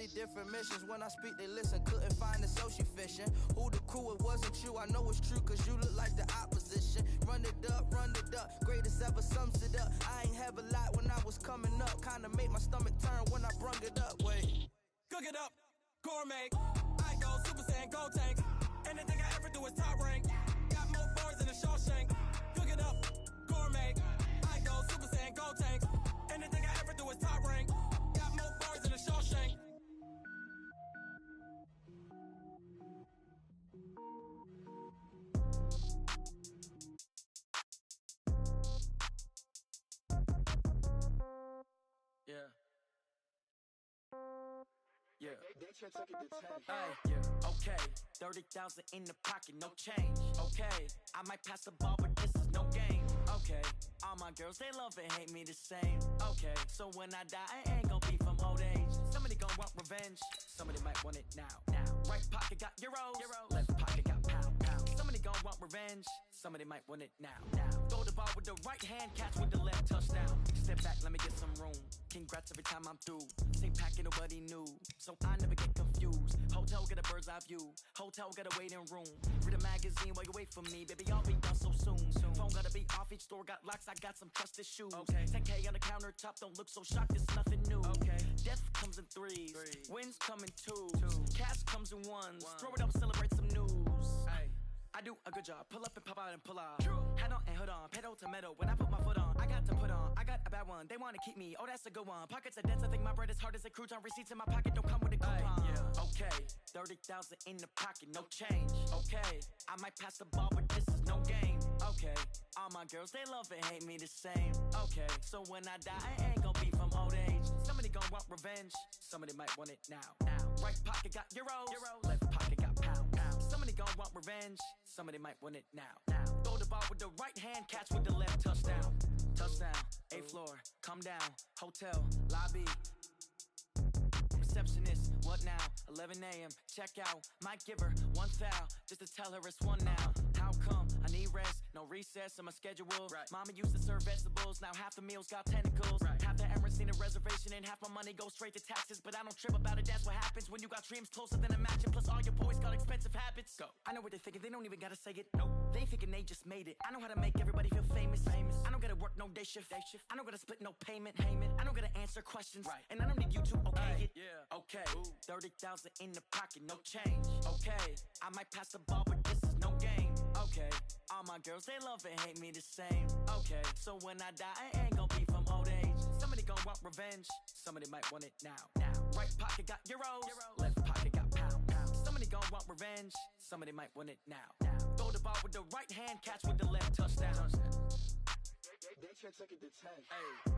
city, different missions. When I speak, they listen, couldn't find it, so she fishing. Who the crew, it wasn't you, I know it's true, cause you look like the opposition. Run it up, greatest ever sums it up. I ain't have a lot when I was coming up, kinda made my stomach turn when I brung it up, wait. Cook it up, gourmet, I go Super Saiyan, gold tank. Anything I ever do is top rank. Got more bars than a Shawshank. Cook it up, gourmet, I go Super Saiyan, gold tank. Anything I ever do is top rank. Got more bars than a Shawshank. Yeah. Yeah. Hey, yeah. Okay. 30,000 in the pocket, no change. Okay. I might pass the ball, but this is no game. Okay. All my girls, they love and hate me the same. Okay. So when I die, I ain't gon' be from old age. Somebody gon' want revenge. Somebody might want it now. Right pocket got euros. Left pocket got pound. Somebody gon' want revenge. Somebody might want it now. Throw the ball with the right hand, catch with the left, touchdown. Step back, let me get some room. Congrats every time I'm through. Same packet, nobody knew, so I never get confused. Hotel get a bird's eye view. Hotel get a waiting room. Read a magazine while you wait for me, baby. I'll be done so soon. Phone gotta be off. Each store got locks. I got some trusted shoes. Okay. 10K on the countertop. Don't look so shocked. It's nothing new. Okay. Death comes in threes. Wins come in twos. Cash comes in ones. Throw it up, celebrate some news. Hey. I do a good job, pull up and pop out and pull off. Hat on and hood on, pedal to metal. When I put my foot on, I got to put on. I got a bad one, they wanna keep me. Oh, that's a good one. Pockets are dense, I think my bread is hard as a crouton. Receipts in my pocket don't come with a coupon. Yeah. Okay, 30,000 in the pocket, no change. Okay, I might pass the ball, but this is no game. Okay, all my girls, they love and hate me the same. Okay, so when I die, I ain't gon' be from old age. Somebody gon' want revenge. Somebody might want it now. Right pocket got euros. Left pocket got pound. Somebody gon' want revenge. Somebody might want it now. Throw the ball with the right hand, catch with the left, touchdown. Touchdown, 8th floor, come down, hotel, lobby. Receptionist, what now? 11 a.m., check out. Might give her one foul, just to tell her it's one now. How come? I need rest, no recess in my schedule. Right. Mama used to serve vegetables, now half the meals got tentacles. Right. Half the Emirates need a reservation and half my money goes straight to taxes. But I don't trip about it, that's what happens when you got dreams closer than a matching. Plus all your boys got expensive habits. Go. I know what they're thinking, they don't even gotta say it. Nope. They ain't thinking they just made it. I know how to make everybody feel famous. I don't gotta work no day shift. I don't gotta split no payment. I don't gotta answer questions. Right. And I don't need you to okay it. Yeah. Okay, 30,000 in the pocket, no change. Okay, I might pass the ball, but this is no game. Okay, all my girls, they love and hate me the same. Okay, so when I die, I ain't gon' be from old age. Somebody gon' want revenge. Somebody might want it now. Right pocket got euros. Left pocket got pound. Somebody gon' want revenge. Somebody might want it now. Throw the ball with the right hand, catch with the left, touchdown. They took it to 10. Hey.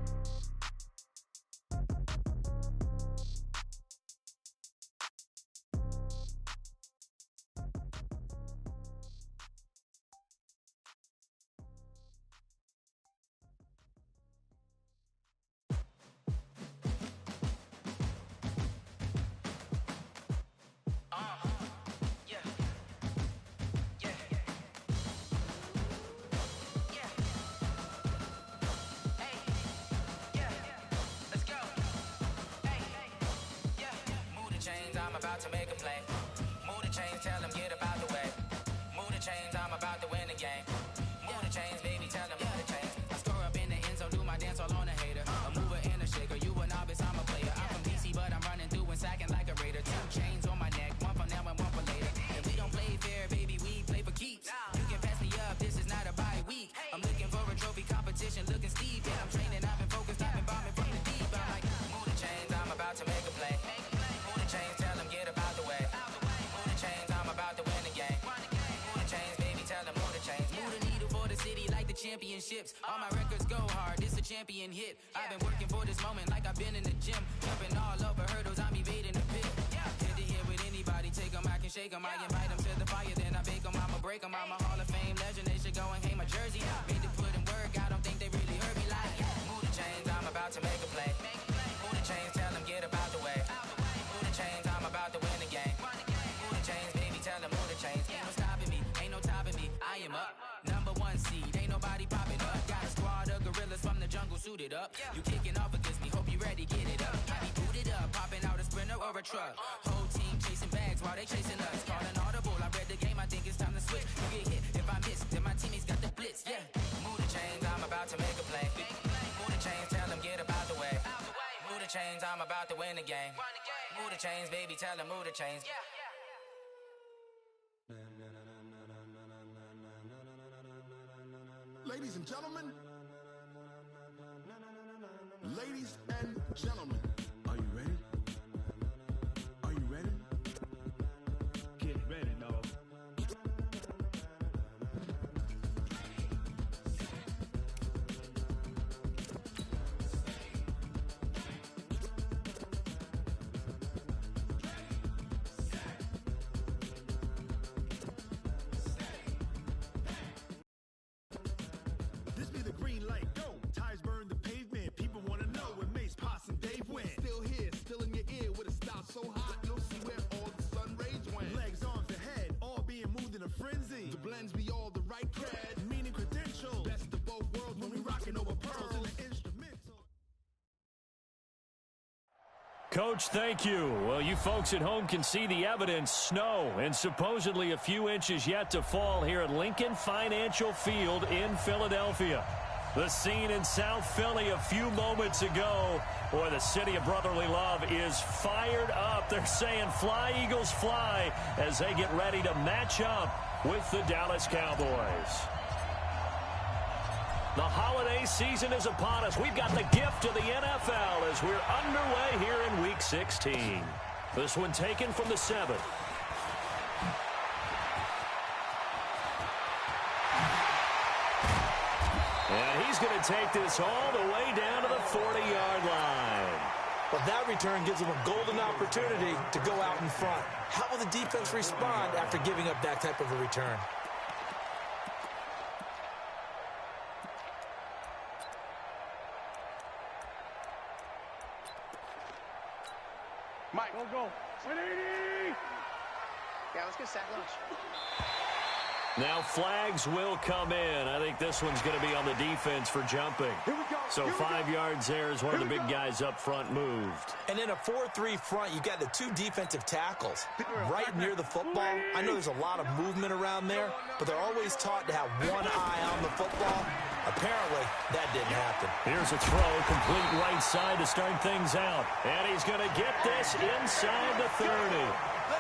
I'm about to make a play. Move the chains, tell them get about the way. Move the chains, I'm about to win the game. Move the chains, baby, tell them move the chains. I score up in the end zone, do my dance all on a hater. A mover and a shaker, you a novice, I'm a player. I'm from DC, but I'm running through and sacking like a raider. 2 chains on my neck, one for now and one for later. And we don't play fair, baby, we play for keeps. You can pass me up, this is not a bye week. I'm looking for a trophy competition, looking steep. Yeah, I'm training, I've been focused, I've been bombing from the deep. I'm like, move the chains, I'm about to make a play. Move the chains, tell them get about the way. Move the chains, I'm about to win the game. Move the chains, baby, tell them move the chains. Move the needle for the city like the championships. All my records go hard, this a champion hit. I've been working for this moment like I've been in the gym. Jumping all over hurdles, I'm evading the pit. Hit the hit with anybody, take them, I can shake them. I invite them to the fire, then I bake them. I'ma break them, I'm a Hall of Fame legend. They should go and hang my jersey. Made to put in work, I don't think they really heard me like. Move the chains, I'm about to make a play. Move the chains, tell them get about the way. Move the chains, I'm about to win the game. Move the chains, baby, tell them move the chains. Ain't no stopping me, ain't no topping me. I am up, #1 seed, ain't nobody popping up. Got a squad of gorillas from the jungle suited up. You kicking off against me, hope you ready, get it up. I be booted up, popping out a sprinter. or a truck. Whole team chasing bags while they chasing us. Call an audible, I read the game, I think it's time to switch. You get hit, if I miss, then my teammates got the blitz, yeah. Move the chains, I'm about to make a play. Move the chains, tell them get about the way. Move the chains, I'm about to win the game. Move the chains, baby, tell them move the chains. Ladies and gentlemen, ladies and gentlemen, are you ready? Are you ready? Get ready, dog. This be the green light, go. Tires burn the pavement. People want to know where Mace, Poss, and Dave went. Still here, still in your ear with a style so hot, you'll see where all the sun rays went. Legs, arms, and head, all being moved in a frenzy. The blends be all the right cred, meaning credentials. Best of both worlds when we rockin' over pearls and the instrumental. Coach, thank you. Well, you folks at home can see the evidence. Snow and supposedly a few inches yet to fall here at Lincoln Financial Field in Philadelphia. The scene in South Philly a few moments ago. Boy, the city of brotherly love is fired up. They're saying fly, Eagles, fly as they get ready to match up with the Dallas Cowboys. The holiday season is upon us. We've got the gift of the NFL as we're underway here in Week 16. This one taken from the 7th. And he's going to take this all the way down to the 40-yard line. Well, that return gives them a golden opportunity to go out in front. How will the defense respond after giving up that type of a return? Mike, go. 180! Yeah, let's get sack lunch. Now flags will come in. I think this one's going to be on the defense for jumping. So 5 yards there as one of the big guys up front moved. And in a 4-3 front, you got the 2 defensive tackles right near the football. I know there's a lot of movement around there, but they're always taught to have one eye on the football. Apparently, that didn't happen. Here's a throw, complete right side to start things out. And he's going to get this inside the 30.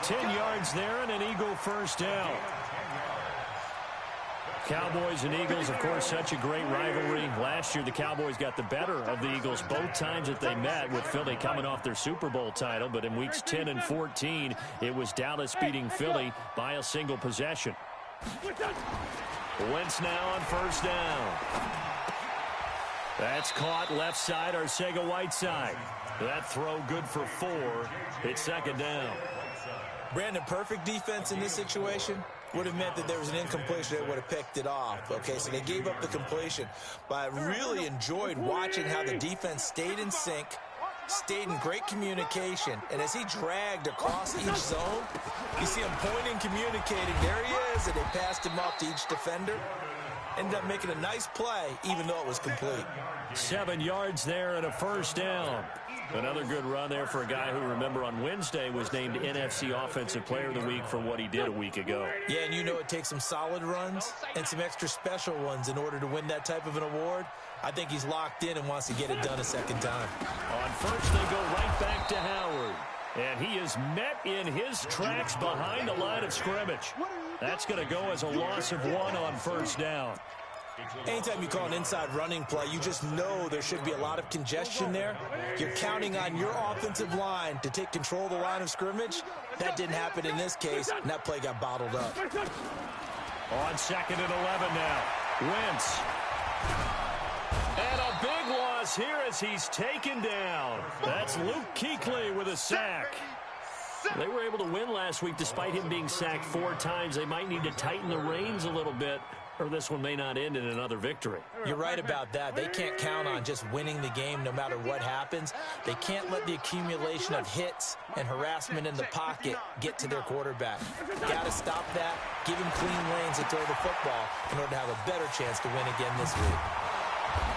10 yards there and an Eagle first down. Cowboys and Eagles, of course, such a great rivalry. Last year, the Cowboys got the better of the Eagles both times that they met, with Philly coming off their Super Bowl title. But in weeks 10 and 14, it was Dallas beating Philly by a single possession. Wentz now on first down. That's caught left side, Arcega-Whiteside. That throw good for 4. It's second down. Brandon, perfect defense in this situation would have meant that there was an incompletion that would have picked it off. Okay, so they gave up the completion. But I really enjoyed watching how the defense stayed in sync, stayed in great communication, and as he dragged across each zone, you see him pointing, communicating. There he is, and they passed him off to each defender. Ended up making a nice play, even though it was complete. 7 yards there and a first down. Another good run there for a guy who, remember, on Wednesday was named NFC Offensive Player of the Week for what he did a week ago. Yeah, and you know it takes some solid runs and some extra special ones in order to win that type of an award. I think he's locked in and wants to get it done a second time. On first, they go right back to Howard. And he is met in his tracks behind the line of scrimmage. That's going to go as a loss of 1 on first down. Anytime you call an inside running play, you just know there should be a lot of congestion there. You're counting on your offensive line to take control of the line of scrimmage. That didn't happen in this case, and that play got bottled up. On second and 11 now. Wentz. And a big loss here as he's taken down. That's Luke Kuechly with a sack. They were able to win last week despite him being sacked 4 times. They might need to tighten the reins a little bit, or this one may not end in another victory. You're right about that. They can't count on just winning the game no matter what happens. They can't let the accumulation of hits and harassment in the pocket get to their quarterback. Got to stop that, give him clean lanes to throw the football in order to have a better chance to win again this week.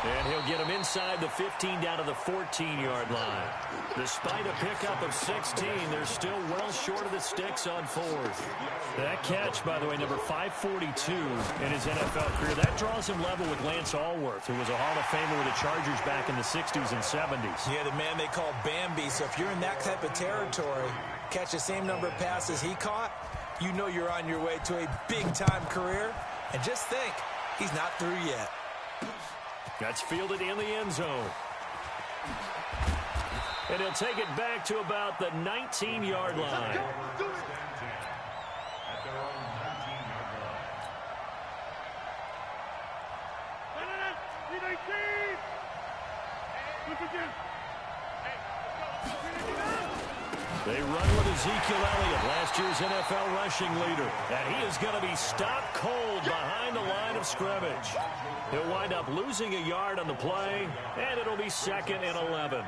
And he'll get him inside the 15 down to the 14-yard line. Despite a pickup of 16, they're still well short of the sticks on fourth. That catch, by the way, number 542 in his NFL career, that draws him level with Lance Allworth, who was a Hall of Famer with the Chargers back in the 60s and 70s. Yeah, the man they call Bambi. So if you're in that type of territory, catch the same number of passes he caught, you know you're on your way to a big-time career. And just think, he's not through yet. That's fielded in the end zone. And he'll take it back to about the 19-yard line. They run with Ezekiel Elliott, last year's NFL rushing leader. And he is going to be stopped cold behind the line of scrimmage. He'll wind up losing a yard on the play, and it'll be 2nd and 11.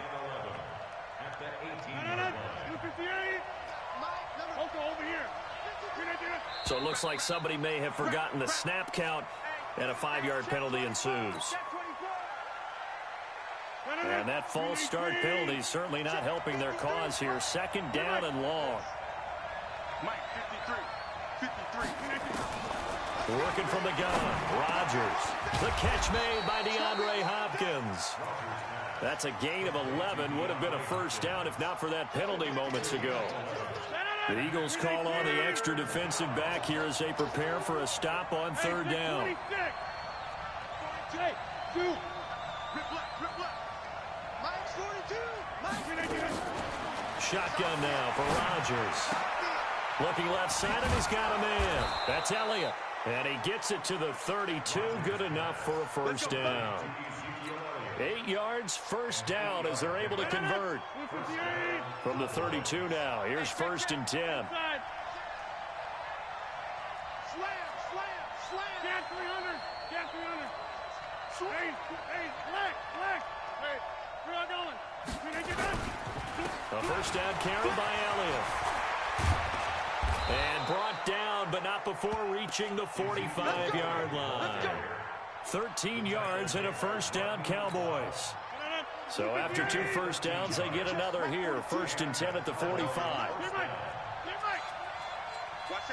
So it looks like somebody may have forgotten the snap count, and a 5-yard penalty ensues. And that false start penalty is certainly not helping their cause here. 2nd down and long. Mike, 53. Working from the gun, Rodgers. The catch made by DeAndre Hopkins. That's a gain of 11. Would have been a first down if not for that penalty moments ago. The Eagles call on the extra defensive back here as they prepare for a stop on 3rd down. Shotgun now for Rodgers. Looking left side, and he's got a man. That's Elliott. And he gets it to the 32. Good enough for a first down. 8 yards, first down as they're able to convert. From the 32 now. Here's 1st and 10. Slam. Get 300. Hey, black. Hey, we're not going. A first down carry by Elliott. And brought down, but not before reaching the 45-yard line. 13 yards and a first down, Cowboys. So after 2 first downs, they get another here. 1st and 10 at the 45. Watch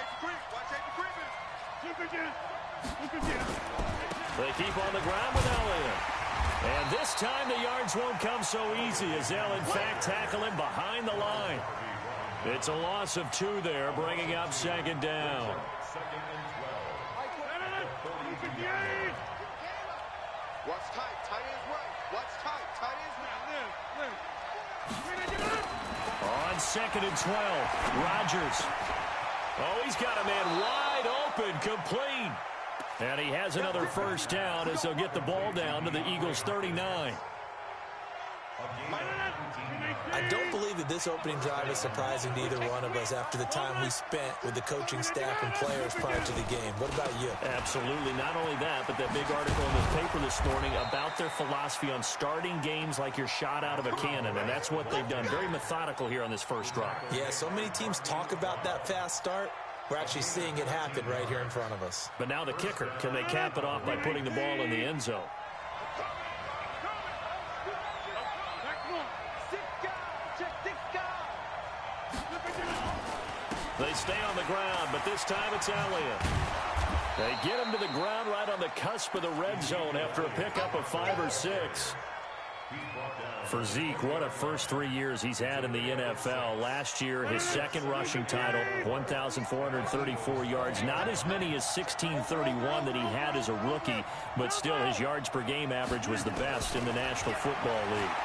They keep on the ground with Elliott. And this time the yards won't come so easy as they'll, in fact, tackle him behind the line. It's a loss of 2 there, bringing up 2nd down. What's tight? Tight is right. What's tight? Tight is right. On 2nd and 12, Rodgers. Oh, he's got a man wide open, complete. And he has another first down as they'll get the ball down to the Eagles' 39. I don't believe that this opening drive is surprising to either one of us after the time we spent with the coaching staff and players prior to the game. What about you? Absolutely. Not only that, but that big article in the paper this morning about their philosophy on starting games like you're shot out of a cannon, and that's what they've done. Very methodical here on this first drive. Yeah, so many teams talk about that fast start. We're actually seeing it happen right here in front of us. But now the kicker. Can they cap it off by putting the ball in the end zone? They stay on the ground, but this time it's Elliott. They get him to the ground right on the cusp of the red zone after a pickup of 5 or 6. For Zeke, what a first 3 years he's had in the NFL. Last year, his 2nd rushing title, 1,434 yards. Not as many as 1,631 that he had as a rookie, but still his yards per game average was the best in the National Football League.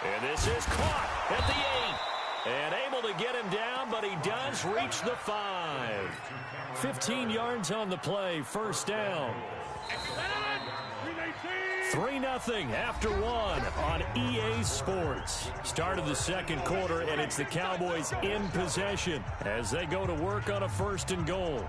And this is caught at the 8. And able to get him down, but he does reach the 5. 15 yards on the play, first down. 3-0 after 1 on EA Sports. Start of the 2nd quarter, and it's the Cowboys in possession as they go to work on a 1st and goal.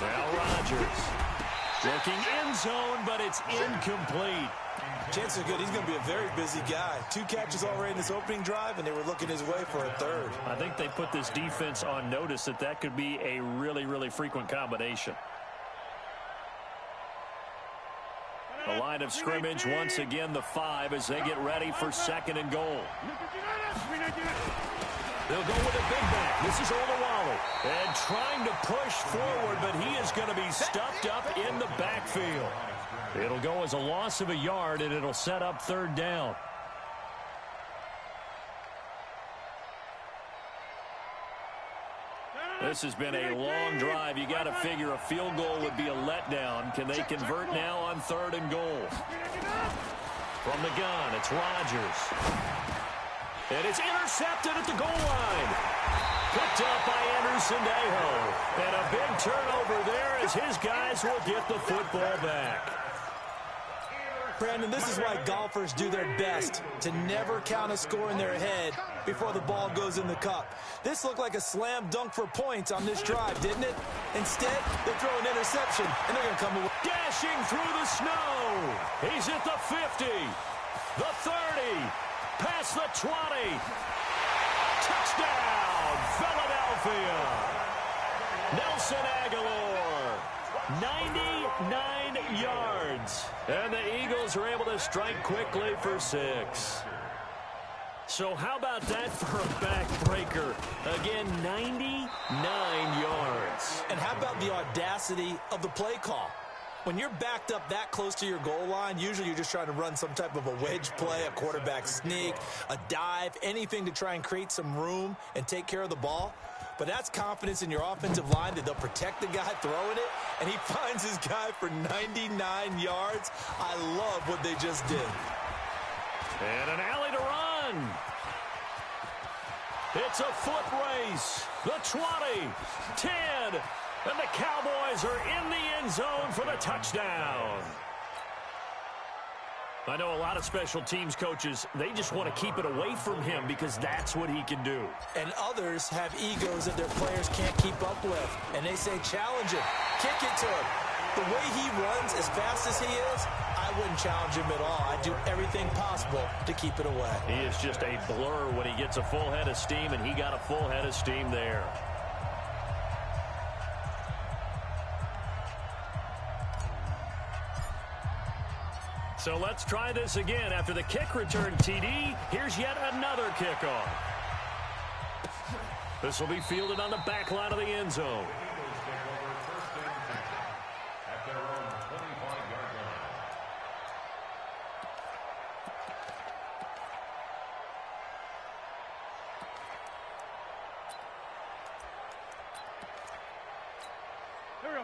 Now Rodgers. Looking end zone, but it's incomplete. Chances are good he's going to be a very busy guy. 2 catches already in this opening drive, and they were looking his way for a third. I think they put this defense on notice that could be a really, really frequent combination. The line of scrimmage, once again, the 5 as they get ready for 2nd and goal. They'll go with a big back. This is Oluwalu. And trying to push forward, but he is going to be stuffed up in the backfield. It'll go as a loss of a yard, and it'll set up 3rd down. This has been a long drive. You got to figure a field goal would be a letdown. Can they convert now on 3rd and goal? From the gun, it's Rodgers. And it's intercepted at the goal line. Picked up by Anderson-Dejo. And a big turnover there as his guys will get the football back. Brandon, this is why golfers do their best to never count a score in their head before the ball goes in the cup. This looked like a slam dunk for points on this drive, didn't it? Instead, they throw an interception, and they're going to come away. Dashing through the snow. He's at the 50, the 30, past the 20. Touchdown, Philadelphia. Nelson Aguilar, 99 yards. And the Eagles are able to strike quickly for 6. So how about that for a backbreaker? Again, 99 yards. And how about the audacity of the play call? When you're backed up that close to your goal line, usually you're just trying to run some type of a wedge play, a quarterback sneak, a dive, anything to try and create some room and take care of the ball. But that's confidence in your offensive line that they'll protect the guy throwing it, and he finds his guy for 99 yards. I love what they just did. And an alley to run. It's a foot race. The 20, 10, and the Cowboys are in the end zone for the touchdown. I know a lot of special teams coaches, they just want to keep it away from him because that's what he can do. And others have egos that their players can't keep up with. And they say, challenge him, kick it to him. The way he runs as fast as he is, I wouldn't challenge him at all. I'd do everything possible to keep it away. He is just a blur when he gets a full head of steam, and he got a full head of steam there. So let's try this again. After the kick return TD, here's yet another kickoff. This will be fielded on the back line of the end zone.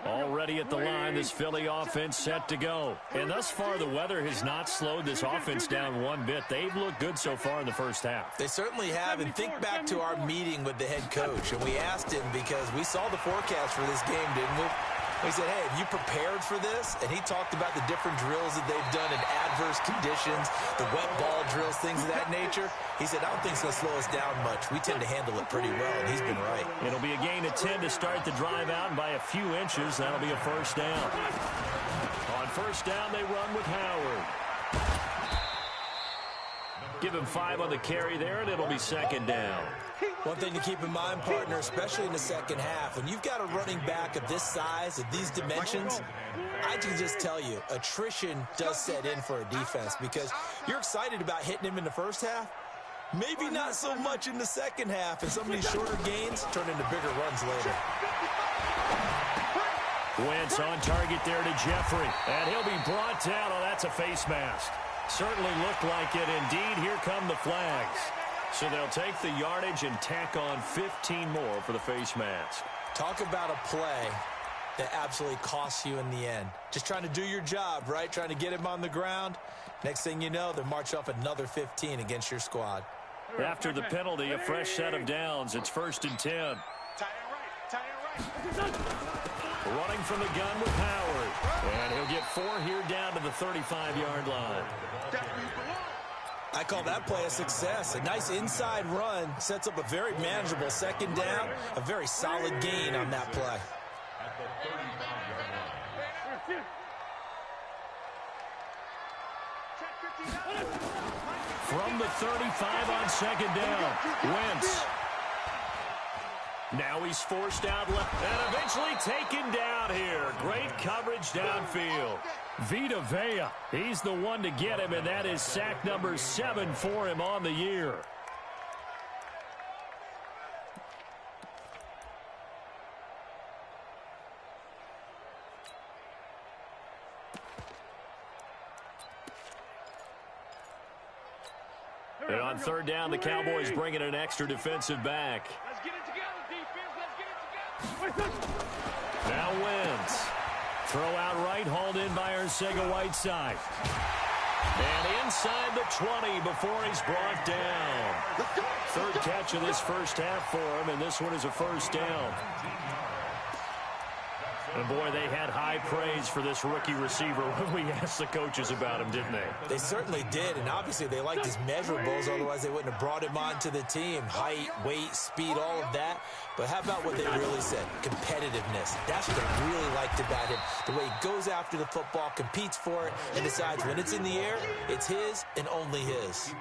Already at the line, this Philly offense set to go. And thus far, the weather has not slowed this offense down one bit. They've looked good so far in the first half. They certainly have. And think back to our meeting with the head coach. And we asked him because we saw the forecast for this game, didn't we? We said, hey, have you prepared for this? And he talked about the different drills that they've done in adverse conditions, the wet ball drills, things of that nature. He said, I don't think it's going to slow us down much. We tend to handle it pretty well, and he's been right. It'll be a gain of 10 to start the drive out, and by a few inches, that'll be a first down. On first down, they run with Howard. Give him 5 on the carry there, and it'll be second down. One thing to keep in mind, partner, especially in the second half, when you've got a running back of this size, of these dimensions, I can just tell you, attrition does set in for a defense because you're excited about hitting him in the first half. Maybe not so much in the second half, and some of these shorter gains turn into bigger runs later. Wentz on target there to Jeffrey, and he'll be brought down. Oh, that's a face mask. Certainly looked like it. Indeed, here come the flags. So they'll take the yardage and tack on 15 more for the face mask. Talk about a play that absolutely costs you in the end. Just trying to do your job, right? Trying to get him on the ground. Next thing you know, they march off another 15 against your squad. After the penalty, a fresh set of downs. It's 1st and 10. Running from the gun with Howard. And he'll get 4 here down to the 35-yard line. I call that play a success. A nice inside run sets up a very manageable second down. A very solid gain on that play. From the 35 on second down, Wentz. Now he's forced out left and eventually taken down here. Great coverage downfield. Vita Vea, he's the one to get him, and that is sack number 7 for him on the year. And on third down, the Cowboys bring in an extra defensive back. Let's get it together, defense. Let's get it together. Now Wentz. Throw out right, hauled in by Arcega-Whiteside. And inside the 20 before he's brought down. Third catch of this first half for him, and this one is a first down. And boy, they had high praise for this rookie receiver when we asked the coaches about him, didn't they? They certainly did, and obviously they liked his measurables, otherwise they wouldn't have brought him onto the team. Height, weight, speed, all of that. But how about what they really said? Competitiveness. That's what they really liked about him. The way he goes after the football, competes for it, and decides when it's in the air, it's his and only his.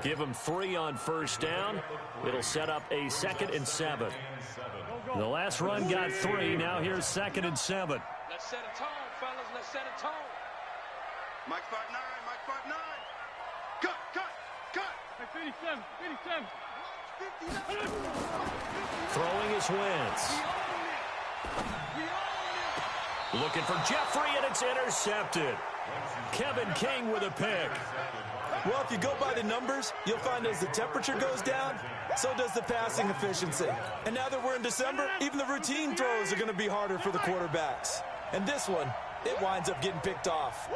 Give him 3 on first down. It'll set up a 2nd and 7. The last run got 3. Now here's 2nd and 7. Let's set a tone, fellas. Let's set a tone. Mike 5-9, Mike 5-9. Cut. Hey, 57. Throwing is Wentz. Looking for Jeffrey, and it's intercepted. Kevin King with a pick. Well, if you go by the numbers, you'll find as the temperature goes down, so does the passing efficiency. And now that we're in December, even the routine throws are going to be harder for the quarterbacks. And this one, it winds up getting picked off.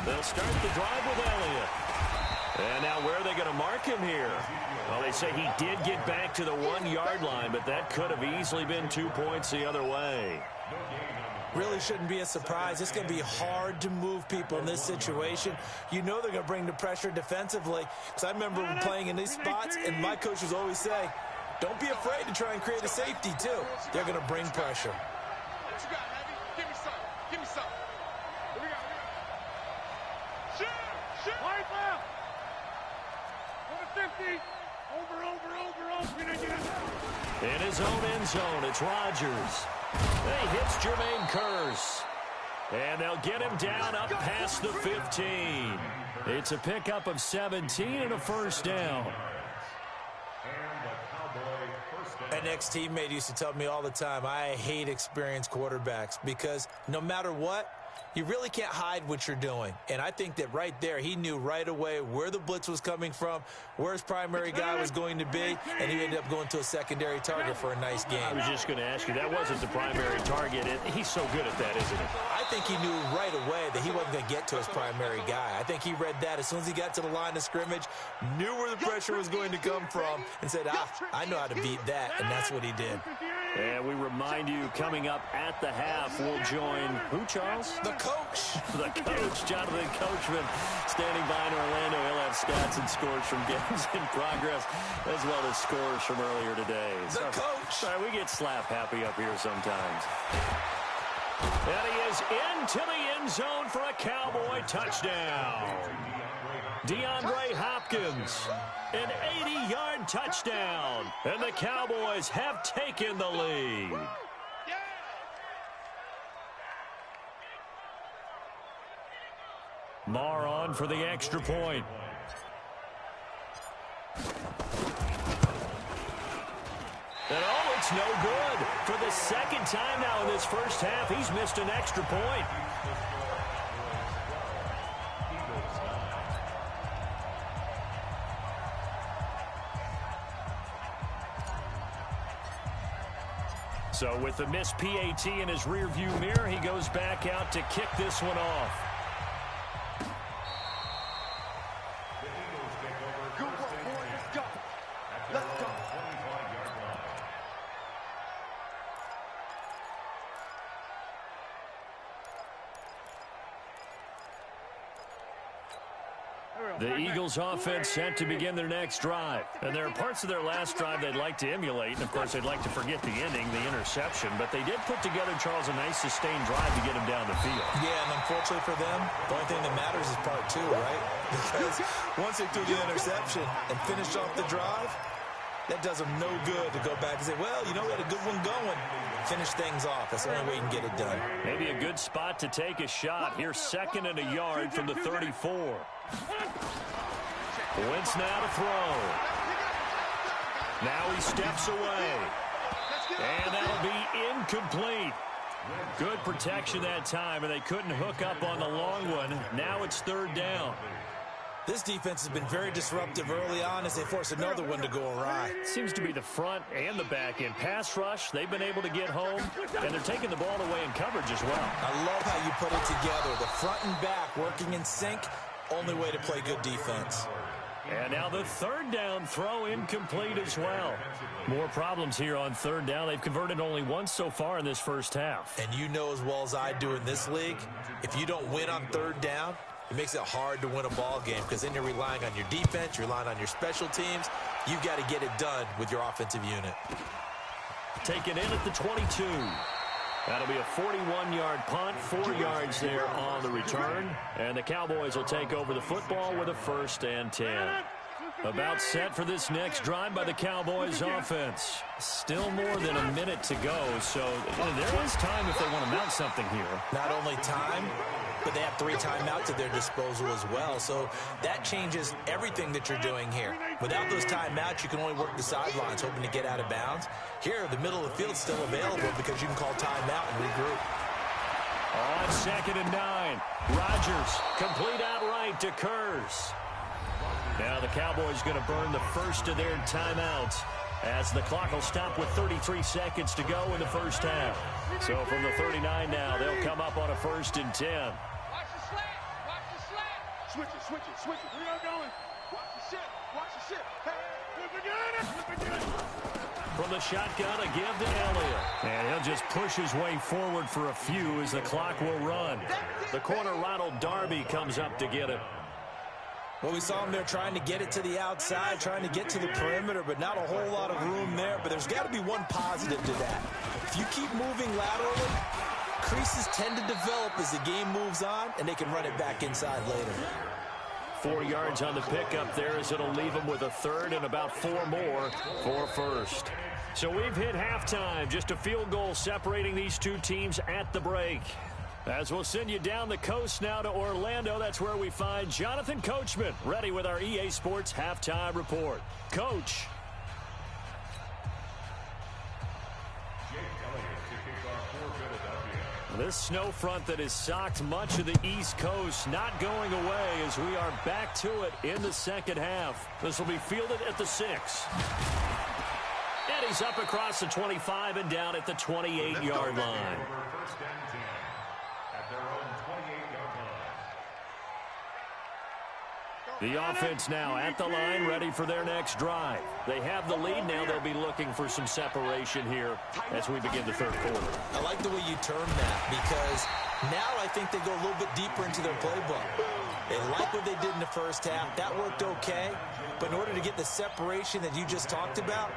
They'll start the drive with Elliott. And now where are they going to mark him here? Well, they say he did get back to the 1-yard line, but that could have easily been 2 points the other way. Really shouldn't be a surprise. It's going to be hard to move people in this situation. You know they're going to bring the pressure defensively. Because I remember playing in these spots, and my coaches always say, don't be afraid to try and create a safety, too. They're going to bring pressure. What you got, Heavy? Give me some. Give me some. Here we go. Shoot. Right left. 150. Over. In his own end zone, it's Rodgers. He hits Jermaine Kearse. And they'll get him down up past the 15. It's a pickup of 17 and a first down. An ex-teammate used to tell me all the time, I hate experienced quarterbacks because no matter what, you really can't hide what you're doing. And I think that right there, he knew right away where the blitz was coming from, where his primary guy was going to be, and he ended up going to a secondary target for a nice game. I was just going to ask you, that wasn't the primary target. He's so good at that, isn't he? I think he knew right away that he wasn't going to get to his primary guy. I think he read that as soon as he got to the line of scrimmage, knew where the pressure was going to come from, and said, I know how to beat that, and that's what he did. And we remind you, coming up at the half, we'll join who, Charles? The coach. The coach, Jonathan Coachman, standing by in Orlando. He'll have stats and scores from games in progress, as well as scores from earlier today. The coach. Sorry, we get slap happy up here sometimes. And he is into the end zone for a Cowboy touchdown. DeAndre Hopkins, an 80-yard touchdown, and the Cowboys have taken the lead. Marr on for the extra point. And oh, it's no good. For the second time now in this first half, he's missed an extra point. So with the missed PAT in his rearview mirror, he goes back out to kick this one off. The Eagles offense set to begin their next drive. And there are parts of their last drive they'd like to emulate. And, of course, they'd like to forget the ending, the interception. But they did put together, Charles, a nice sustained drive to get him down the field. Yeah, and unfortunately for them, the only thing that matters is part two, right? Because once they threw the interception and finished off the drive, that does them no good to go back and say, well, you know, we had a good one going. Finish things off. That's the only way you can get it done. Maybe a good spot to take a shot. Here's 2nd and a yard from the 34. Wentz now to throw. Now he steps away. And that'll be incomplete. Good protection that time, and they couldn't hook up on the long one. Now it's 3rd down. This defense has been very disruptive early on as they force another one to go awry. Seems to be the front and the back end. Pass rush, they've been able to get home, and they're taking the ball away in coverage as well. I love how you put it together. The front and back working in sync, only way to play good defense. And now the 3rd down throw incomplete as well. More problems here on 3rd down. They've converted only once so far in this first half. And you know as well as I do in this league, if you don't win on 3rd down, it makes it hard to win a ball game because then you're relying on your defense, you're relying on your special teams. You've got to get it done with your offensive unit. Taken in at the 22. That'll be a 41-yard punt, 4 yards there on the return. And the Cowboys will take over the football with a 1st and 10. About set for this next drive by the Cowboys offense. Still more than a minute to go, so there is time if they want to mount something here. Not only time, but they have 3 timeouts at their disposal as well, so that changes everything that you're doing here. Without those timeouts, you can only work the sidelines, hoping to get out of bounds. Here, the middle of the field's still available because you can call timeout and regroup. On 2nd and 9, Rodgers, complete outright to Kurz. Now the Cowboys going to burn the first of their timeouts as the clock will stop with 33 seconds to go in the first half. So from the 39 now, they'll come up on a 1st and 10. Watch the slant. Watch the slant. Switch it. We are going. Watch the shit. Hey, flip again. From the shotgun, a give to Elliott. And he'll just push his way forward for a few as the clock will run. The corner, Ronald Darby, comes up to get it. Well, we saw him there trying to get it to the outside, trying to get to the perimeter, but not a whole lot of room there. But there's got to be one positive to that. If you keep moving laterally, creases tend to develop as the game moves on, and they can run it back inside later. 4 yards on the pickup there as it'll leave them with a 3rd and about 4 more for 1st. So we've hit halftime. Just a field goal separating these two teams at the break. As we'll send you down the coast now to Orlando, that's where we find Jonathan Coachman, ready with our EA Sports Halftime Report. Coach. This snow front that has socked much of the East Coast not going away as we are back to it in the second half. This will be fielded at the 6. And he's up across the 25 and down at the 28-yard line. The offense now at the line, ready for their next drive. They have the lead now. They'll be looking for some separation here as we begin the 3rd quarter. I like the way you term that because now I think they go a little bit deeper into their playbook. They like what they did in the first half. That worked okay. But in order to get the separation that you just talked about,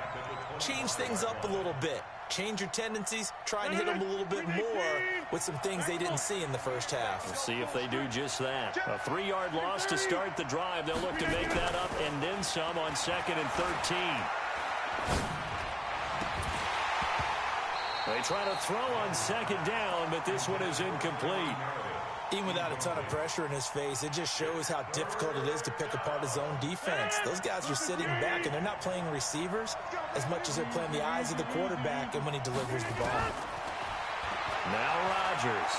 change things up a little bit. Change your tendencies, try and hit them a little bit more with some things they didn't see in the first half. We'll see if they do just that. A 3-yard loss to start the drive. They'll look to make that up and then some on 2nd and 13. They try to throw on 2nd down, but this one is incomplete. Even without a ton of pressure in his face, it just shows how difficult it is to pick apart his own defense. Those guys are sitting back, and they're not playing receivers as much as they're playing the eyes of the quarterback and when he delivers the ball. Now Rodgers.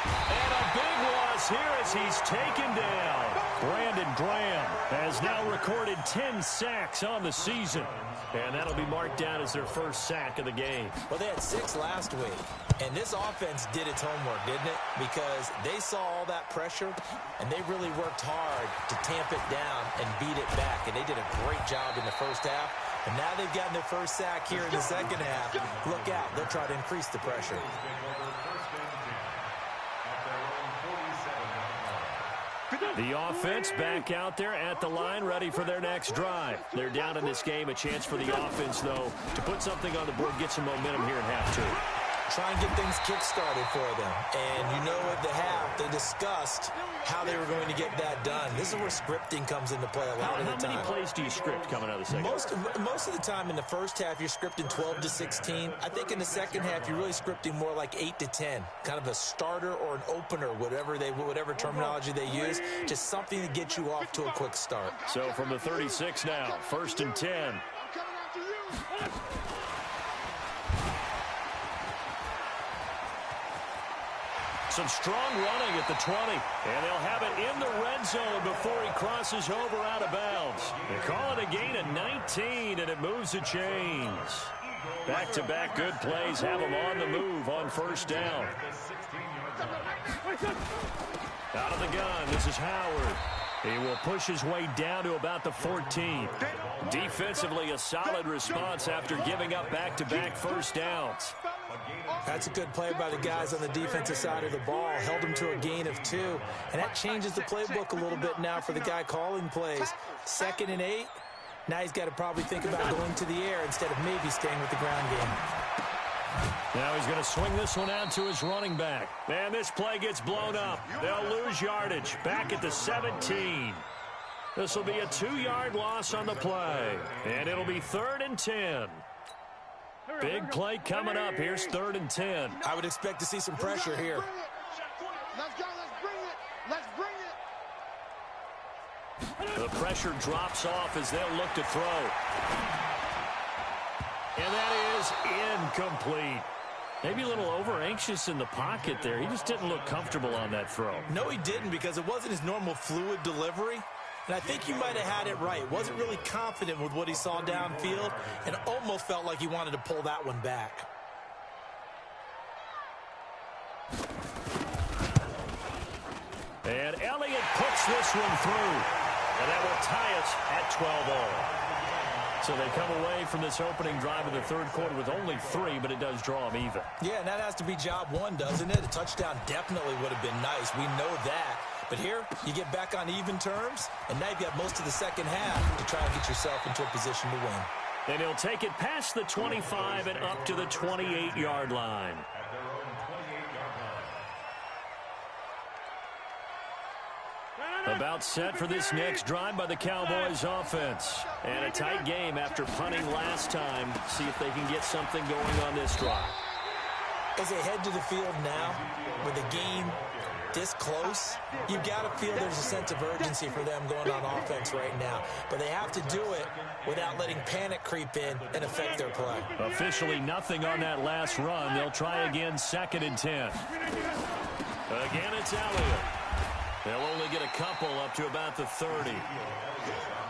And a big loss here as he's taken down. Brandon Graham has now recorded 10 sacks on the season. And that'll be marked down as their first sack of the game. Well, they had 6 last week. And this offense did its homework, didn't it? Because they saw all that pressure, and they really worked hard to tamp it down and beat it back. And they did a great job in the first half. And now they've gotten their first sack here in the second half. Look out. They'll try to increase the pressure. The offense back out there at the line, ready for their next drive. They're down in this game. A chance for the offense, though, to put something on the board, get some momentum here in half 2. Try and get things kick-started for them. And you know at the half, they discussed how they were going to get that done. This is where scripting comes into play a lot of the time. How many plays do you script coming out of the second? Most of the time in the first half, you're scripting 12 to 16. I think in the second half, you're really scripting more like 8 to 10. Kind of a starter or an opener, whatever terminology they use. Just something to get you off to a quick start. So from the 36 now, 1st and 10. Some strong running at the 20. And they'll have it in the red zone before he crosses over out of bounds. They call it a gain of 19, and it moves the chains. Back-to-back good plays have them on the move on 1st down. Out of the gun, this is Howard. He will push his way down to about the 14. Defensively, a solid response after giving up back-to-back first downs. That's a good play by the guys on the defensive side of the ball. Held them to a gain of 2. And that changes the playbook a little bit now for the guy calling plays. 2nd and 8. Now he's got to probably think about going to the air instead of maybe staying with the ground game. Now he's going to swing this one out to his running back. And this play gets blown up. They'll lose yardage back at the 17. This will be a 2-yard loss on the play. And it'll be 3rd and 10. Big play coming up. Here's 3rd and 10. I would expect to see some pressure here. Let's go. Let's bring it. Let's bring it. The pressure drops off as they'll look to throw. And that is incomplete. Maybe a little over-anxious in the pocket there. He just didn't look comfortable on that throw. No, he didn't, because it wasn't his normal fluid delivery. And I think you might have had it right. Wasn't really confident with what he saw downfield and almost felt like he wanted to pull that one back. And Elliott puts this one through. And that will tie us at 12-all. So they come away from this opening drive in the 3rd quarter with only 3, but it does draw them even. Yeah, and that has to be job 1, doesn't it? A touchdown definitely would have been nice. We know that. But here, you get back on even terms, and now you've got most of the second half to try and get yourself into a position to win. And he'll take it past the 25 and up to the 28-yard line. About set for this next drive by the Cowboys offense. And a tight game after punting last time. See if they can get something going on this drive. As they head to the field now, with the game this close, you've got to feel there's a sense of urgency for them going on offense right now. But they have to do it without letting panic creep in and affect their play. Officially nothing on that last run. They'll try again, 2nd and 10. Again, it's Elliott. They'll only get a couple up to about the 30.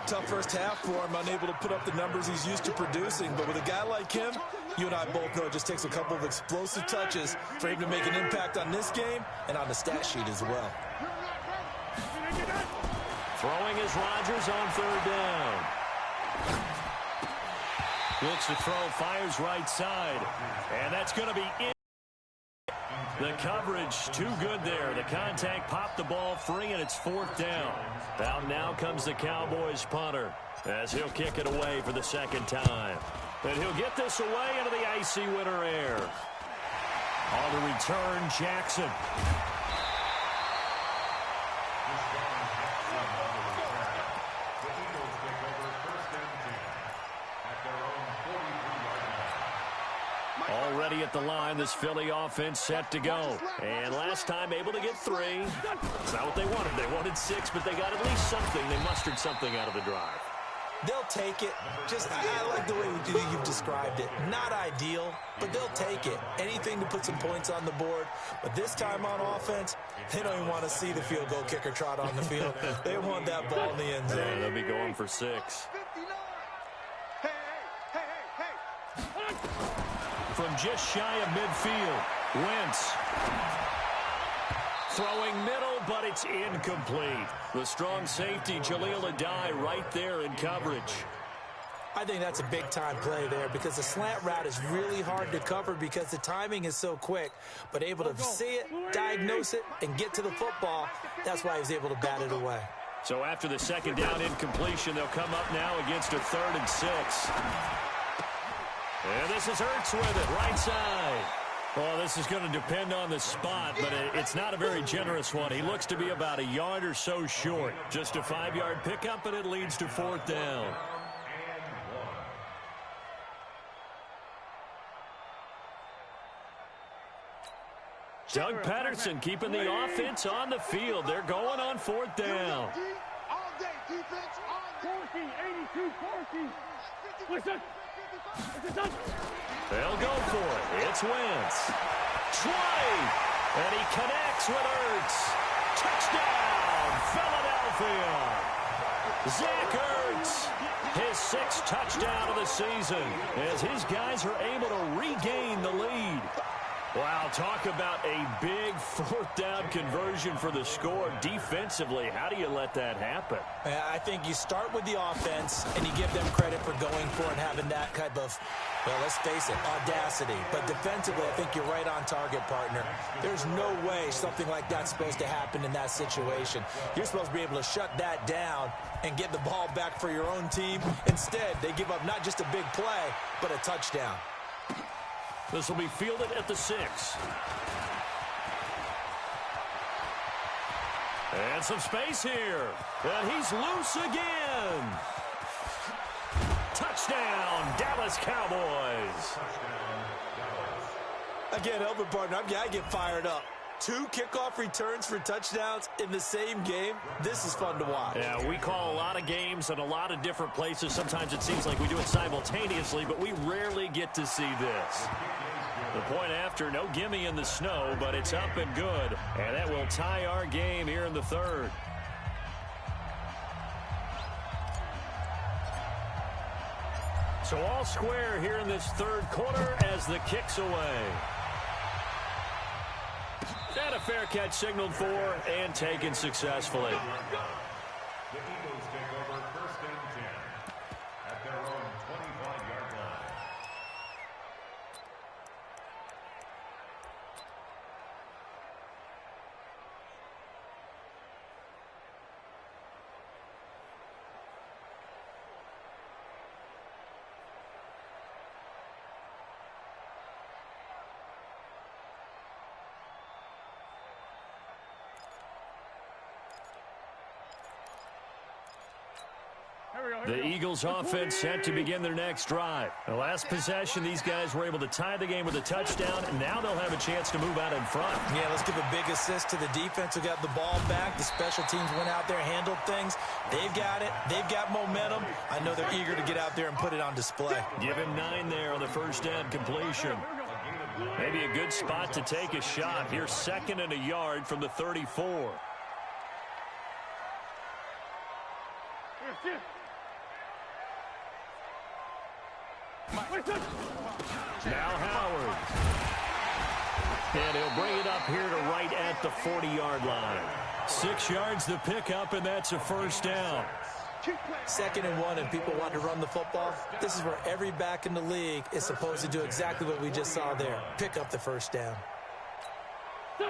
Tough first half for him, unable to put up the numbers he's used to producing. But with a guy like him, you and I both know it just takes a couple of explosive touches for him to make an impact on this game and on the stat sheet as well. Throwing is Rodgers on 3rd down. Looks to throw, fires right side. And that's going to be in. The coverage too good there. The contact popped the ball free, and it's 4th down. Out now comes the Cowboys punter as he'll kick it away for the 2nd time. And he'll get this away into the icy winter air. On the return, Jackson. Already at the line, this Philly offense set to go. And last time able to get 3. It's not what they wanted. They wanted 6, but they got at least something. They mustered something out of the drive. They'll take it. I like the way you've described it. Not ideal, but they'll take it. Anything to put some points on the board. But this time on offense, they don't even want to see the field goal kicker trot on the field. They want that ball in the end zone. Yeah, they'll be going for 6. From just shy of midfield, Wentz. Throwing middle, but it's incomplete. The strong safety, Jaleel Addae, right there in coverage. I think that's a big-time play there because the slant route is really hard to cover because the timing is so quick. But able to see it, diagnose it, and get to the football, that's why he was able to bat it away. So after the second down incompletion, they'll come up now against a 3rd and 6. And this is Ertz with it, right side. Well, this is going to depend on the spot, but it's not a very generous one. He looks to be about a yard or so short. Just a 5-yard pickup, and it leads to 4th down. Doug Patterson keeping the offense on the field. They're going on 4th down. All day, defense, all day. 42, 40. Listen. They'll go for it. It's Wentz. 20. And he connects with Ertz. Touchdown, Philadelphia. Zach Ertz, his 6th touchdown of the season as his guys are able to regain the lead. Wow, talk about a big 4th down conversion for the score. Defensively, how do you let that happen? I think you start with the offense, and you give them credit for going for it and having that type of, well, let's face it, audacity. But defensively, I think you're right on target, partner. There's no way something like that's supposed to happen in that situation. You're supposed to be able to shut that down and get the ball back for your own team. Instead, they give up not just a big play, but a touchdown. This will be fielded at the 6. And some space here. And he's loose again. Touchdown, Dallas Cowboys. Again, Elvin, partner, I get fired up. 2 kickoff returns for touchdowns in the same game. This is fun to watch. Yeah, we call a lot of games in a lot of different places. Sometimes it seems like we do it simultaneously, but we rarely get to see this. The point after, no gimme in the snow, but it's up and good. And that will tie our game here in the 3rd. So all square here in this 3rd quarter as the kick's away. And a fair catch signaled for and taken successfully. The Eagles take over 1st and 10 at their own 25-yard line. The Eagles offense set to begin their next drive. The last possession, these guys were able to tie the game with a touchdown, and now they'll have a chance to move out in front. Yeah, let's give a big assist to the defense who got the ball back. The special teams went out there, handled things. They've got it. They've got momentum. I know they're eager to get out there and put it on display. Give him 9 there on the 1st down completion. Maybe a good spot to take a shot. Here's 2nd and a yard from the 34. Now Howard. And he'll bring it up here to right at the 40-yard line. 6 yards the pickup, and that's a 1st down. 2nd and 1, and people want to run the football. This is where every back in the league is supposed to do exactly what we just saw there. Pick up the 1st down.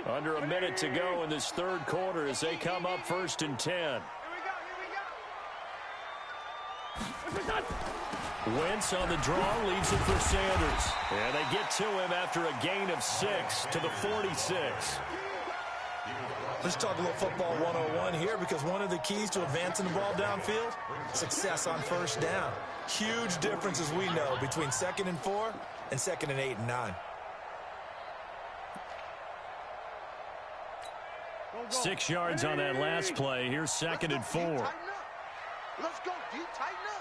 Under a minute to go in this 3rd quarter as they come up 1st and 10. Wentz on the draw, leaves it for Sanders. And they get to him after a gain of 6 to the 46. Let's talk a little football 101 here, because one of the keys to advancing the ball downfield, success on 1st down. Huge difference, as we know, between 2nd and 4 and 2nd and 8 and 9. 6 yards on that last play. Here's 2nd and 4. Let's go, D. Tighten up.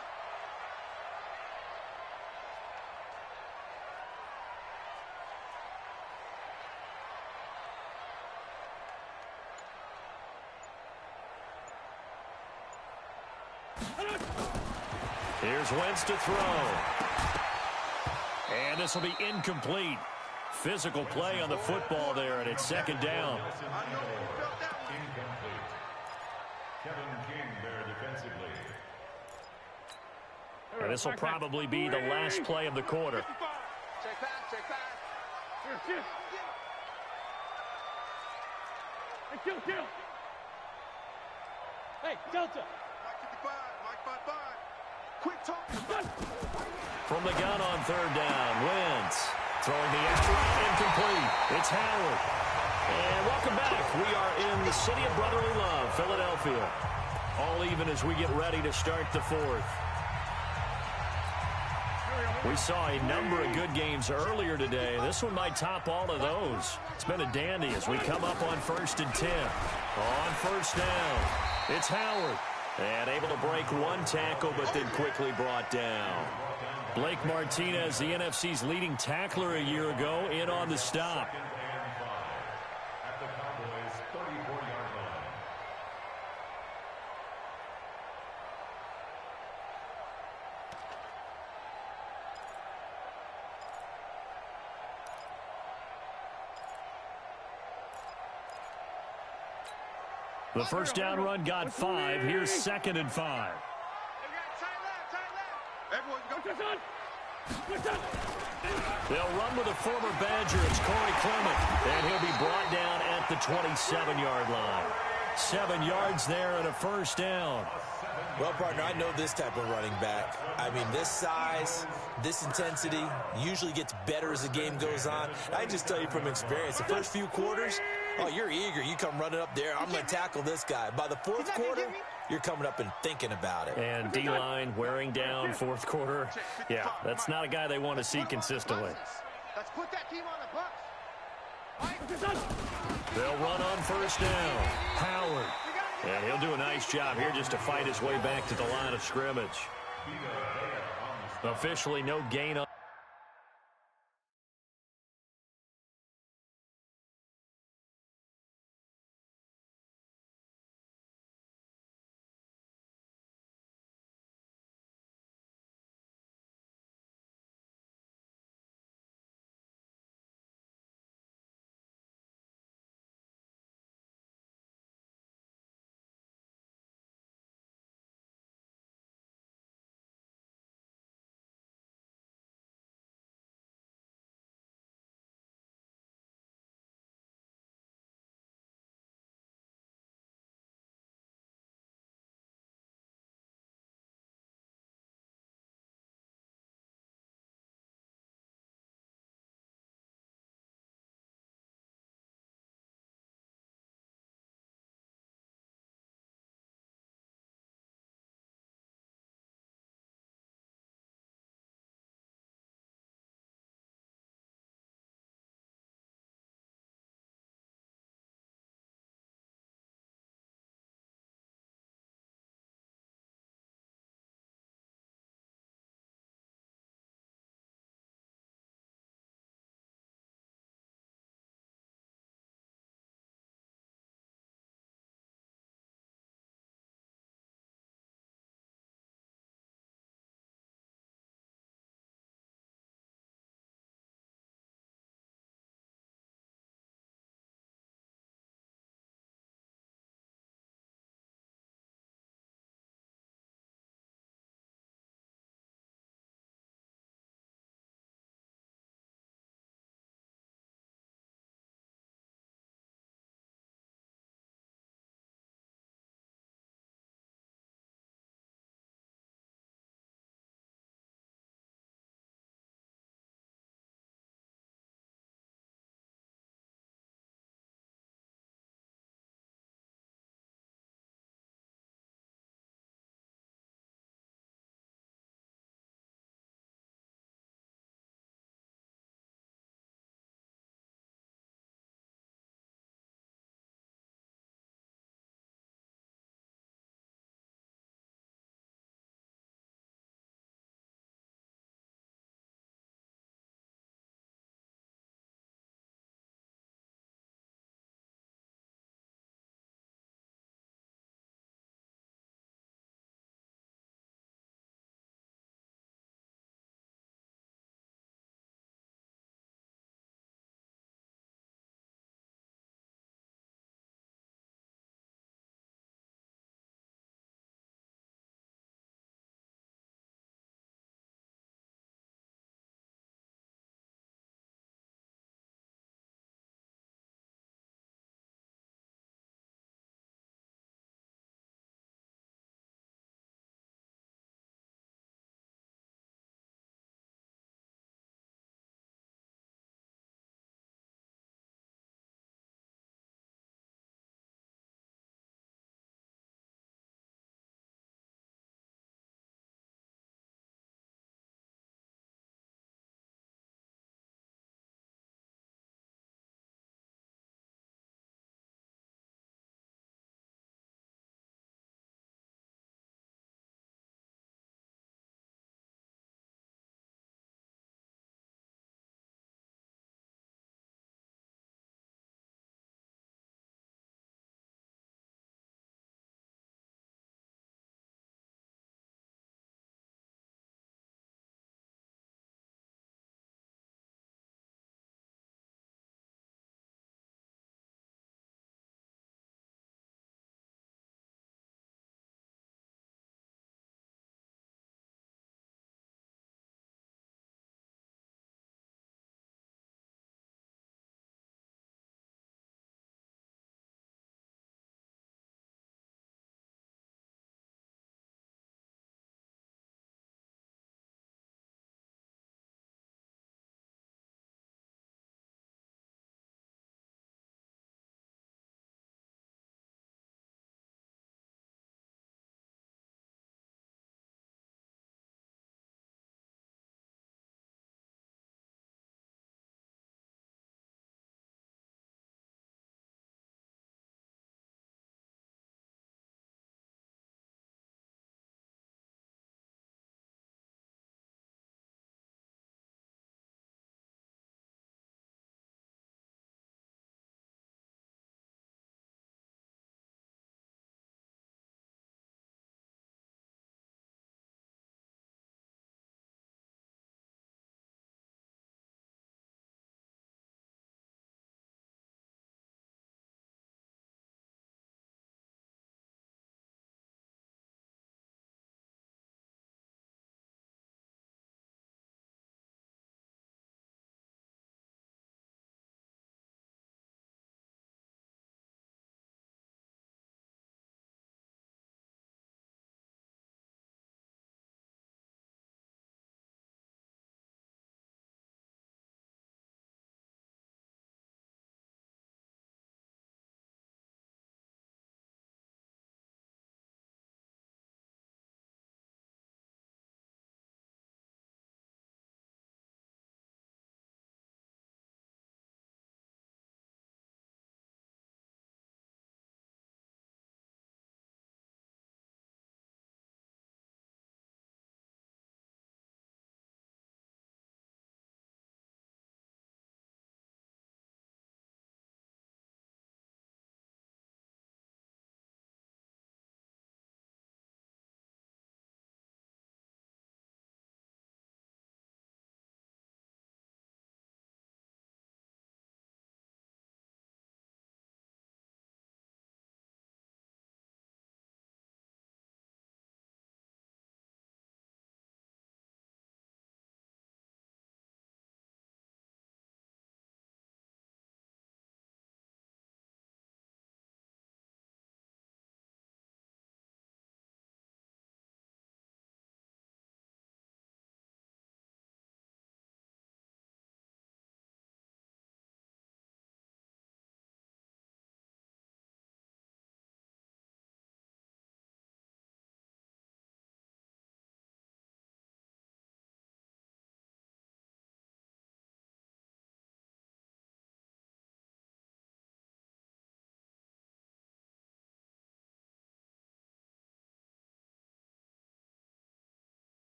Here's Wentz to throw. And this will be incomplete. Physical play on the football there, and it's 2nd down. Kevin King there defensively. And this will probably be the last play of the quarter. Check back, check back. Hey, kill. Hey, Delta. Mike 55. Quick talk. From the gun on third down, Wentz throwing the extra incomplete. It's Howard. And welcome back. We are in the city of brotherly love, Philadelphia. All even as we get ready to start the fourth. We saw a number of good games earlier today. This one might top all of those. It's been a dandy as we come up on 1st and 10. On first down, it's Howard. And able to break one tackle, but then quickly brought down. Blake Martinez, the NFC's leading tackler a year ago, in on the stop. At the Cowboys' 34-yard line. The first down run got 5. Here's 2nd and 5. They'll run with a former Badger. It's Corey Clement, and he'll be brought down at the 27-yard line. 7 yards there and a first down. Well, partner, I know this type of running back. I mean, this size, this intensity usually gets better as the game goes on. I just tell you from experience, the first few quarters, oh, you're eager. You come running up there. I'm going to tackle this guy. By the fourth quarter, you're coming up and thinking about it. And D-line wearing down fourth quarter. Yeah, that's not a guy they want to see consistently. Let's put that team on the bus. They'll run on first down. Howard. And he'll do a nice job here just to fight his way back to the line of scrimmage. Officially no gain on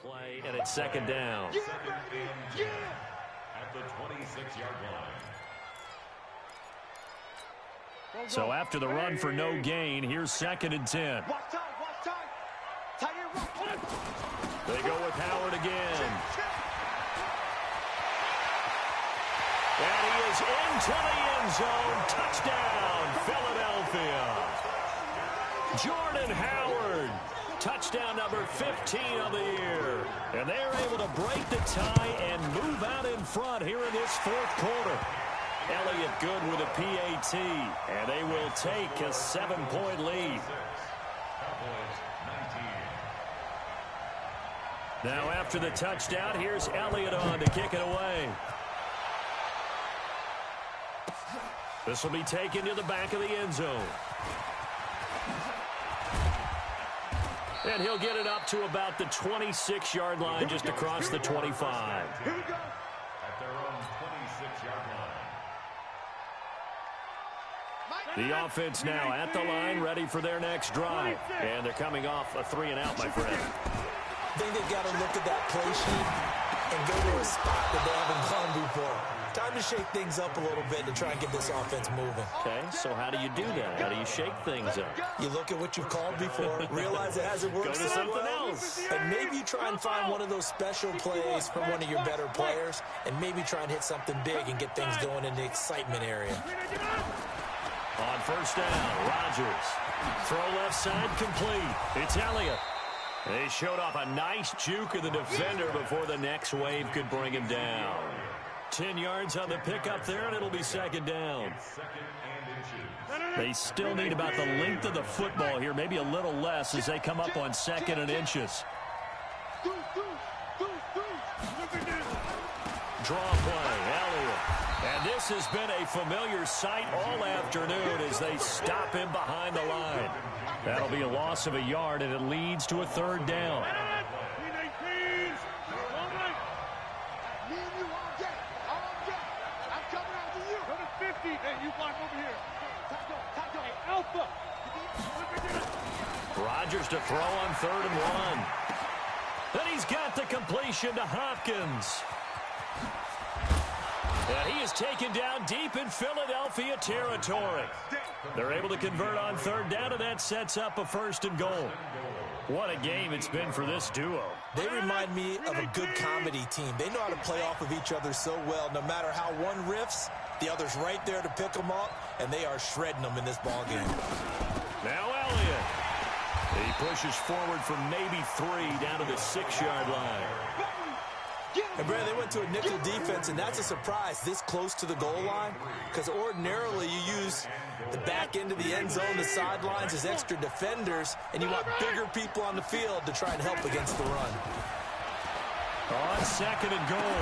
Play, and it's second down. Second and 10 at the 26-yard line. So after the run for no gain, here's second and 10. They go with Howard again. And he is into the end zone. Touchdown, Philadelphia. Jordan Howard. Touchdown number 15 of the year. And they're able to break the tie and move out in front here in this fourth quarter. Elliott good with a PAT. And they will take a 7-point lead. Now after the touchdown, here's Elliott on to kick it away. This will be taken to the back of the end zone. And he'll get it up to about the 26-yard line, just across the 25. Here we go. At their own 26-yard line. The offense now at the line, ready for their next drive. And they're coming off a 3-and-out, my friend. I think they've got to look at that play sheet and go to a spot that they haven't gone before. Time to shake things up a little bit to try and get this offense moving. Okay, so how do you do that? How do you shake things up? You look at what you've called before, realize it hasn't worked Go to so something well, else. and maybe you try and find one of those special plays from one of your better players, and maybe try and hit something big and get things going in the excitement area. On first down, Rodgers. Throw left side complete. It's Elliott. They showed off a nice juke of the defender before the next wave could bring him down. 10 yards on the pickup there, and it'll be second down. They still need about the length of the football here, maybe a little less as they come up on second and inches. Draw play, Elliott. And this has been a familiar sight all afternoon as they stop him behind the line. That'll be a loss of a yard, and it leads to a third down. Rodgers to throw on 3rd and 1. Then he's got the completion to Hopkins. And he is taken down deep in Philadelphia territory. They're able to convert on 3rd down, and that sets up a 1st and goal. What a game it's been for this duo. They remind me of a good comedy team. They know how to play off of each other so well. No matter how one riffs, the other's right there to pick them up, and they are shredding them in this ball game. Now Elliott. He pushes forward for maybe 3 down to the 6-yard line. And, Brad, they went to a nickel defense, and that's a surprise this close to the goal line, because ordinarily you use the back end of the end zone, the sidelines as extra defenders, and you want bigger people on the field to try and help against the run. On 2nd and goal,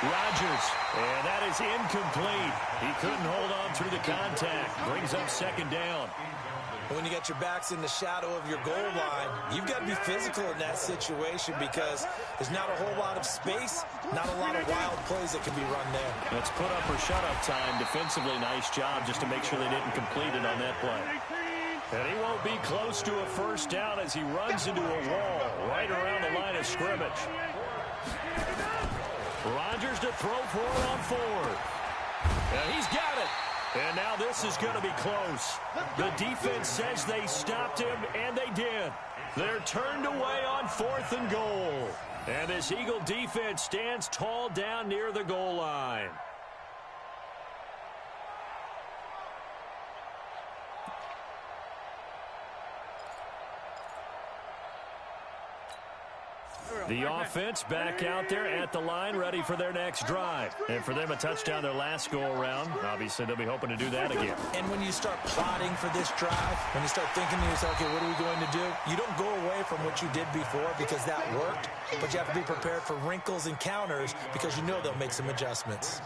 Rodgers, and that is incomplete. He couldn't hold on through the contact. Brings up 2nd down. When you got your backs in the shadow of your goal line, you've got to be physical in that situation because there's not a whole lot of space, not a lot of wild plays that can be run there. Let's put up or shut up time. Defensively, nice job just to make sure they didn't complete it on that play. And he won't be close to a 1st down as he runs into a wall right around the line of scrimmage. Rodgers to throw for it on 4th. And he's got it. And now this is going to be close. The defense says they stopped him, and they did. They're turned away on 4th and goal. And this Eagle defense stands tall down near the goal line. The offense back out there at the line, ready for their next drive. And for them, a touchdown their last go-around. Obviously, they'll be hoping to do that again. And when you start plotting for this drive, when you start thinking to yourself, okay, what are we going to do? You don't go away from what you did before because that worked, but you have to be prepared for wrinkles and counters because you know they'll make some adjustments.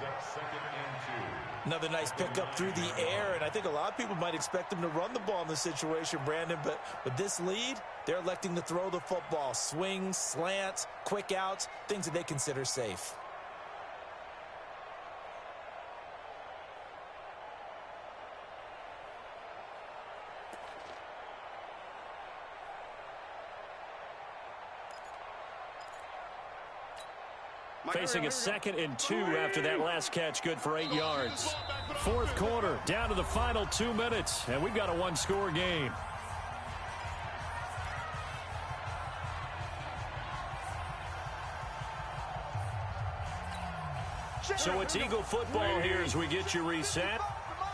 Another nice pickup through the air, and I think a lot of people might expect them to run the ball in this situation, Brandon, but with this lead, they're electing to throw the football. Swings, slants, quick outs, things that they consider safe. facing a 2nd and 2 after that last catch, good for 8 yards. Fourth quarter, down to the final 2 minutes, and we've got a one-score game. So it's Eagle football here as we get you reset.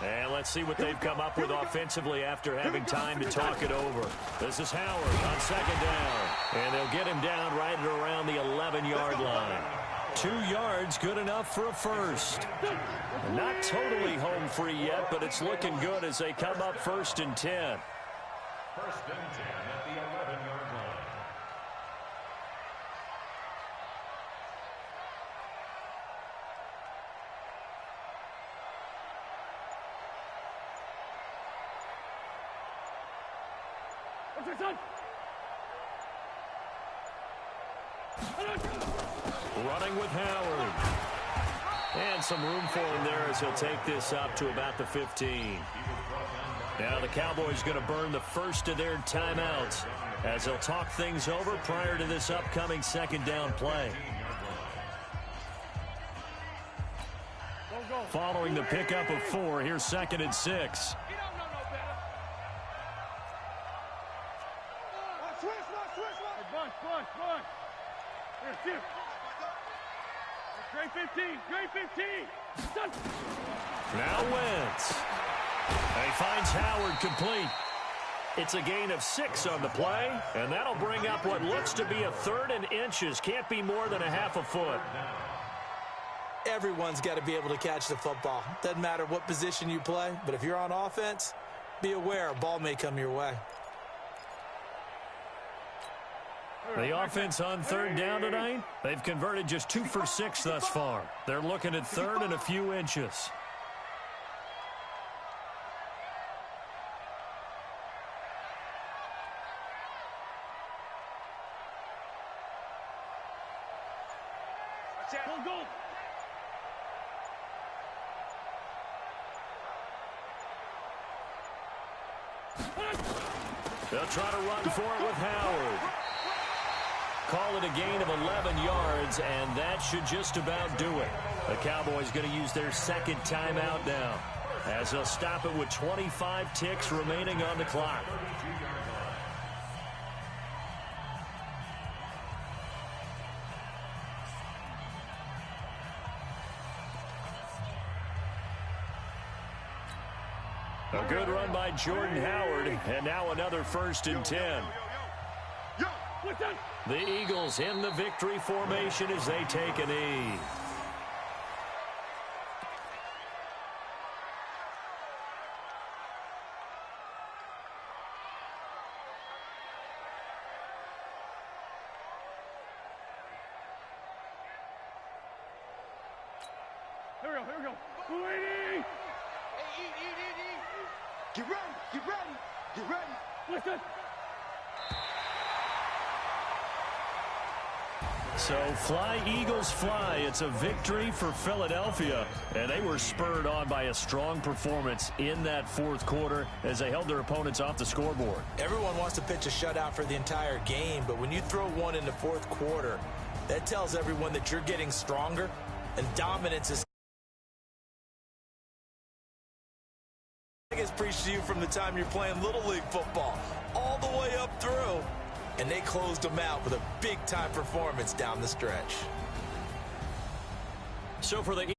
And let's see what they've come up with offensively after having time to talk it over. This is Howard on 2nd down. And they'll get him down right at around the 11-yard line. 2 yards, good enough for a first. Not totally home free yet, but it's looking good as they come up 1st and 10. 1st and 10 at the 11-yard line. Running with Howard. And some room for him there as he'll take this up to about the 15. Now the Cowboys going to burn the first of their timeouts as they'll talk things over prior to this upcoming 2nd down play. Following the pickup of 4, here's 2nd and 6. Great 15, great 15. Now Wentz. And he finds Howard complete. It's a gain of 6 on the play, and that'll bring up what looks to be a 3rd and inches. Can't be more than a half a foot. Everyone's got to be able to catch the football. Doesn't matter what position you play, but if you're on offense, be aware a ball may come your way. The offense on 3rd down tonight, they've converted just 2 for 6 thus far. They're looking at 3rd and a few inches. They'll try to run for it with Howard. Call it a gain of 11 yards, and that should just about do it. The Cowboys going to use their 2nd timeout now as they'll stop it with 25 ticks remaining on the clock. A good run by Jordan Howard, and now another 1st and 10. The Eagles in the victory formation as they take a knee. Here we go. Waiting. Get ready. Listen. So fly, Eagles, fly. It's a victory for Philadelphia, and they were spurred on by a strong performance in that 4th quarter as they held their opponents off the scoreboard. Everyone wants to pitch a shutout for the entire game, but when you throw one in the 4th quarter, that tells everyone that you're getting stronger, and dominance is... I guess preached to you from the time you're playing Little League football, all the way up through. And they closed them out with a big-time performance down the stretch. So for the